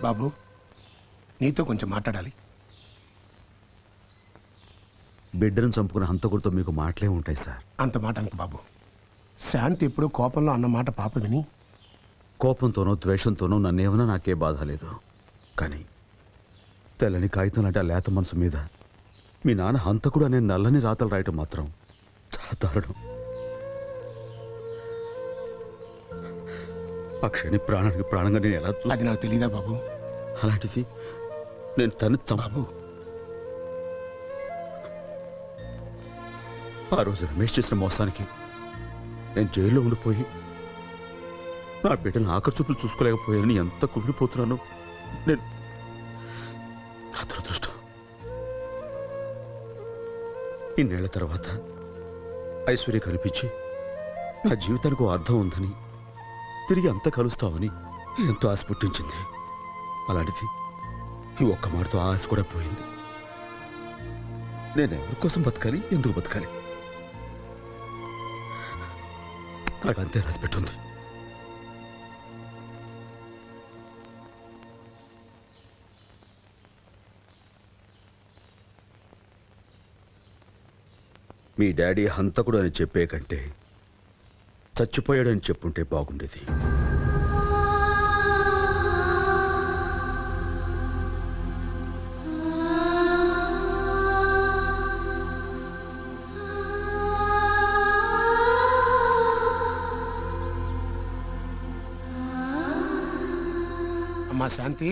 బాబు, నీతో కొంచెం మాట్లాడాలి. బిడ్డను చంపుకున్న హంతకుడితో మీకు మాటలే ఉంటాయి సార్. అంత మాట అనకు బాబు. శాంతి ఎప్పుడూ కోపంలో అన్న మాట పాప విని కోపంతోనో ద్వేషంతోనో నన్నేమన్నా నాకే బాధ లేదు. కానీ తెల్లని కాగితం లాంటి ఆ లేత మనసు మీద మీ నాన్న హంతకుడు అనే నల్లని రాతలు రాయటం మాత్రం చాలా దారుణం. ఆ క్షణి ప్రాణానికి ప్రాణంగా నేను ఎలా అది నాకు తెలీదా బాబు? అలాంటిది నేను తను బాబు, ఆ రోజు రమేష్ చేసిన మోసానికి నేను జైల్లో ఉండిపోయి నా బిడ్డను ఆఖరి చూపులు చూసుకోలేకపోయానని ఎంత కుమిలిపోతున్నానో నేను. నా దురదృష్టం ఇన్నేళ్ల తర్వాత ఐశ్వర్య కనిపించి నా జీవితానికి ఓ అర్థం ఉందని, తిరిగి అంతా కలుస్తామని ఎంతో ఆశ పుట్టించింది. అలాంటిది ఈ ఒక్క మాటతో ఆ ఆశ కూడా పోయింది. నేను ఎవరి కోసం బతకాలి, ఎందుకు బతకాలి? నాకు అంతే రాసి పెట్టుంది. మీ డాడీ హంతకుడు అని చెప్పే కంటే చచ్చిపోయాడని చెప్పుంటే బాగుండేది. అమ్మా శాంతి,